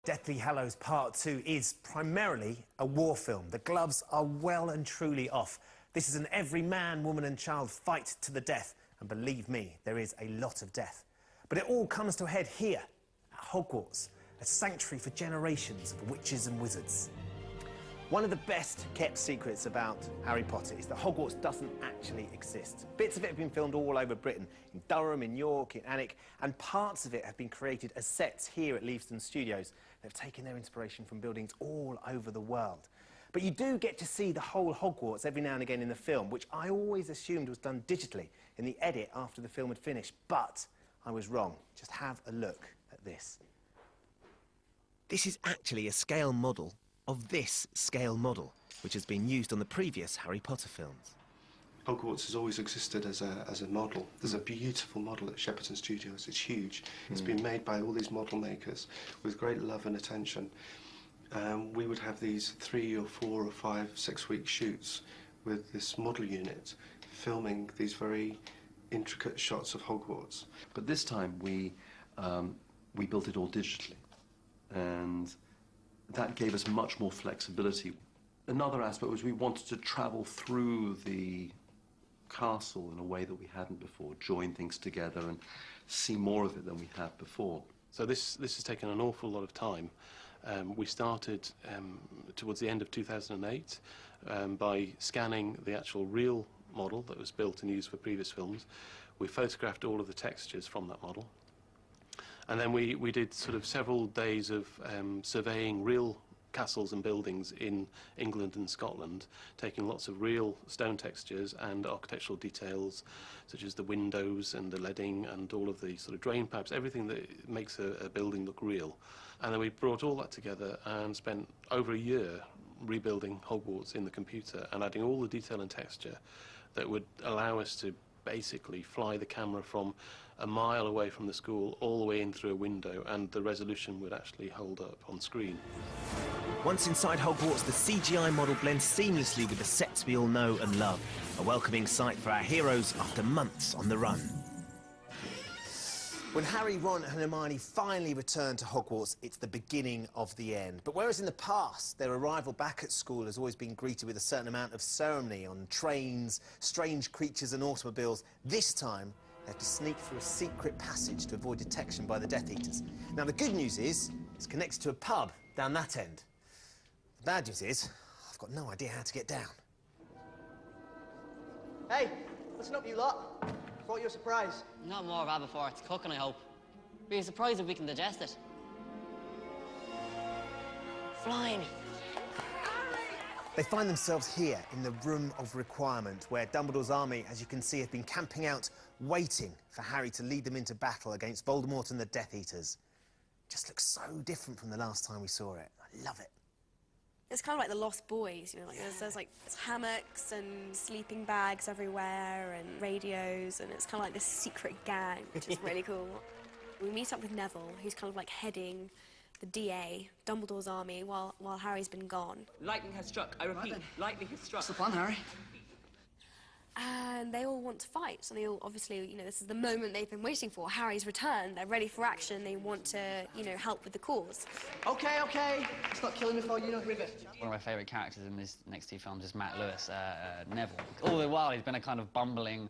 Deathly Hallows Part 2 is primarily a war film. The gloves are well and truly off. This is an every man, woman and child fight to the death. And believe me, there is a lot of death. But it all comes to a head here, at Hogwarts, a sanctuary for generations of witches and wizards. One of the best kept secrets about Harry Potter is that Hogwarts doesn't actually exist. Bits of it have been filmed all over Britain, in Durham, in York, in Alnwick, and parts of it have been created as sets here at Leavesden Studios. They've taken their inspiration from buildings all over the world. But you do get to see the whole Hogwarts every now and again in the film, which I always assumed was done digitally in the edit after the film had finished. But I was wrong. Just have a look at this. This is actually a scale model of this scale model, which has been used on the previous Harry Potter films. Hogwarts has always existed as a model. There's a beautiful model at Shepperton Studios. It's huge. It's been made by all these model makers with great love and attention. We would have these 3 or 4 or 5, 6-week shoots with this model unit filming these very intricate shots of Hogwarts. But this time we built it all digitally, and that gave us much more flexibility. Another aspect was we wanted to travel through the castle in a way that we hadn't before, join things together and see more of it than we had before. So this has taken an awful lot of time. We started towards the end of 2008 by scanning the actual real model that was built and used for previous films. We photographed all of the textures from that model. And then we did sort of several days of surveying real castles and buildings in England and Scotland, taking lots of real stone textures and architectural details, such as the windows and the leading and all of the sort of drain pipes, everything that makes a building look real. And then we brought all that together and spent over a year rebuilding Hogwarts in the computer and adding all the detail and texture that would allow us to basically fly the camera from a mile away from the school all the way in through a window, and the resolution would actually hold up on screen. Once inside Hogwarts, the CGI model blends seamlessly with the sets we all know and love. A welcoming sight for our heroes after months on the run. When Harry, Ron and Hermione finally return to Hogwarts, it's the beginning of the end. But whereas in the past, their arrival back at school has always been greeted with a certain amount of ceremony on trains, strange creatures and automobiles, this time they have to sneak through a secret passage to avoid detection by the Death Eaters. Now, the good news is it's connected to a pub down that end. The bad news is I've got no idea how to get down. Hey, listen up, you lot. Brought you a surprise. Not more rabbit before it's cooking, I hope. Be surprised if we can digest it. Flying. They find themselves here in the Room of Requirement, where Dumbledore's army, as you can see, have been camping out, waiting for Harry to lead them into battle against Voldemort and the Death Eaters. Just looks so different from the last time we saw it. I love it. It's kind of like the Lost Boys, you know, like there's like hammocks and sleeping bags everywhere and radios, and it's kind of like this secret gang, which is really cool. We meet up with Neville, who's kind of like heading the DA, Dumbledore's army, while Harry's been gone. Lightning has struck. I repeat, lightning has struck. What's the plan, Harry? And they all want to fight, so they all, obviously, you know, this is the moment they've been waiting for. Harry's return, they're ready for action, they want to, you know, help with the cause. Okay. It's not killing before you know Rivet. One of my favourite characters in these next 2 films is Matt Lewis, Neville. All the while he's been a kind of bumbling...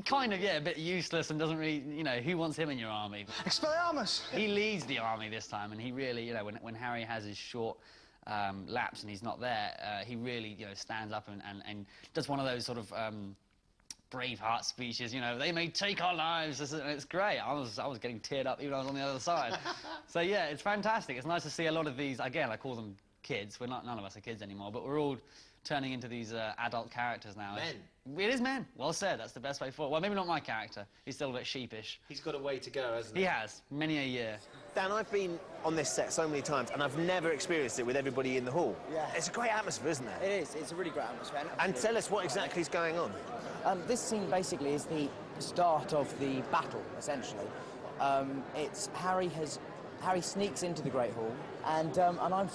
Kind of, yeah, a bit useless and doesn't really, you know, who wants him in your army? Expelliarmus! He leads the army this time, and he really, you know, when Harry has his short lapse and he's not there, he really, you know, stands up and does one of those sort of Braveheart speeches, you know, they may take our lives, and it's great. I was getting teared up even though I was on the other side. So yeah, it's fantastic. It's nice to see a lot of these, again, I call them kids. None of us are kids anymore, but we're all turning into these adult characters now. Men. It is men. Well said. That's the best way forward. Well, maybe not my character. He's still a bit sheepish. He's got a way to go, hasn't he? He has. Many a year. Dan, I've been on this set so many times, and I've never experienced it with everybody in the hall. Yeah. It's a great atmosphere, isn't it? It is. It's a really great atmosphere. And tell us what exactly is going on. This scene basically is the start of the battle, essentially. It's Harry sneaks into the Great Hall, and I'm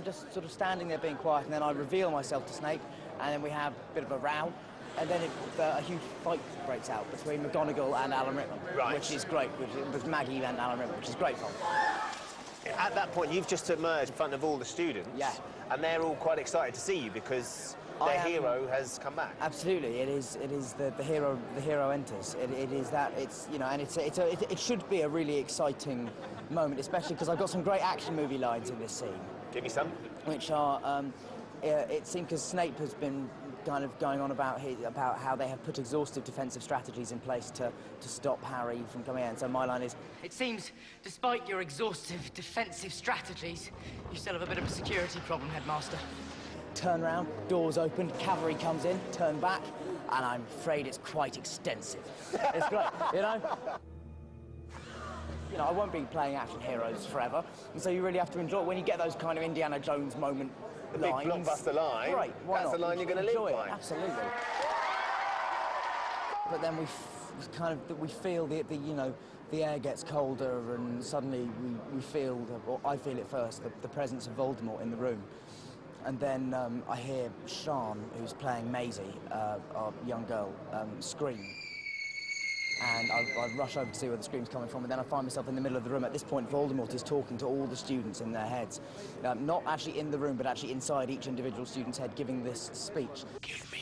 just sort of standing there being quiet, and then I reveal myself to Snape, and then we have a bit of a row, and then a huge fight breaks out between McGonagall and Alan Rickman, which is great, with Maggie and Alan Rickman, which is great fun. At that point, you've just emerged in front of all the students. Yeah. And they're all quite excited to see you because their hero has come back. Absolutely, it is the hero enters. It is that, it's, you know, and it should be a really exciting moment, especially because I've got some great action movie lines in this scene. Give me some. Which are, it seems because Snape has been kind of going on about how they have put exhaustive defensive strategies in place to stop Harry from coming in. So my line is, it seems, despite your exhaustive defensive strategies, you still have a bit of a security problem, Headmaster. turn round, doors open, cavalry comes in, turn back, and I'm afraid it's quite extensive. It's great, you know? You know, I won't be playing action heroes forever, and so you really have to enjoy it when you get those kind of Indiana Jones moment lines. Big blockbuster line. Right, why That's not? the line you're going to live by. Absolutely. But then we feel you know, the air gets colder, and suddenly we feel, or I feel it first, the presence of Voldemort in the room. And then I hear Sian, who's playing Maisie, our young girl, scream. And I rush over to see where the scream's coming from, and then I find myself in the middle of the room. At this point, Voldemort is talking to all the students in their heads. Not actually in the room, but actually inside each individual student's head, giving this speech. Give me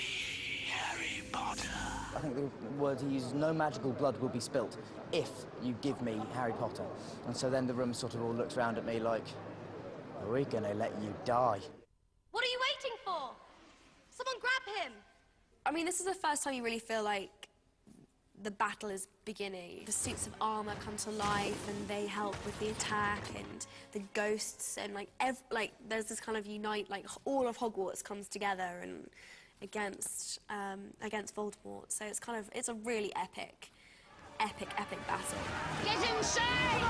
Harry Potter. I think the word he uses, no magical blood will be spilt if you give me Harry Potter. And so then the room sort of all looks round at me like, are we gonna let you die? What are you waiting for? Someone grab him! I mean, this is the first time you really feel like the battle is beginning. The suits of armour come to life, and they help with the attack, and the ghosts, and there's this kind of all of Hogwarts comes together and against Voldemort. So it's a really epic battle. Get inside!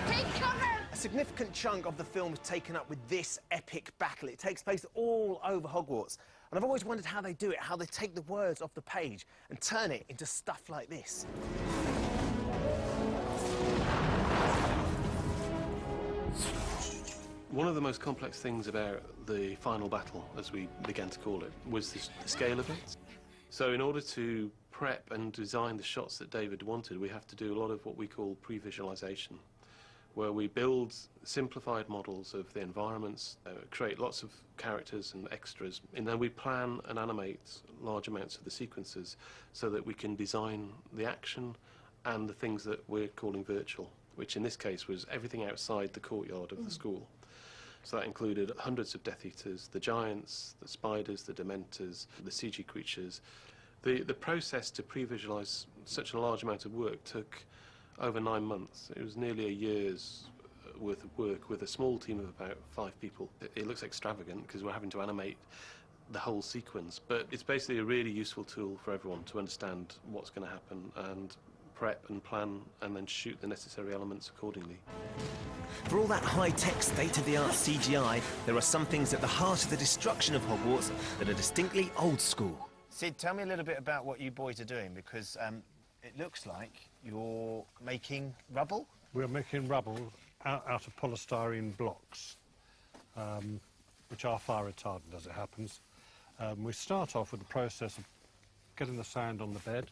Take cover! A significant chunk of the film is taken up with this epic battle. It takes place all over Hogwarts. And I've always wondered how they do it, how they take the words off the page and turn it into stuff like this. One of the most complex things about the final battle, as we began to call it, was the scale of it. So in order to prep and design the shots that David wanted, we have to do a lot of what we call pre-visualization, where we build simplified models of the environments, create lots of characters and extras, and then we plan and animate large amounts of the sequences so that we can design the action and the things that we're calling virtual, which in this case was everything outside the courtyard of the school. So that included hundreds of Death Eaters, the giants, the spiders, the Dementors, the CG creatures. The process to pre-visualize such a large amount of work took over 9 months. It was nearly a year's worth of work with a small team of about 5 people. It looks extravagant because we're having to animate the whole sequence, but it's basically a really useful tool for everyone to understand what's going to happen and prep and plan and then shoot the necessary elements accordingly. For all that high-tech, state-of-the-art CGI, there are some things at the heart of the destruction of Hogwarts that are distinctly old school. Sid, tell me a little bit about what you boys are doing, because it looks like you're making rubble? We're making rubble out of polystyrene blocks, which are fire retardant as it happens. We start off with the process of getting the sand on the bed,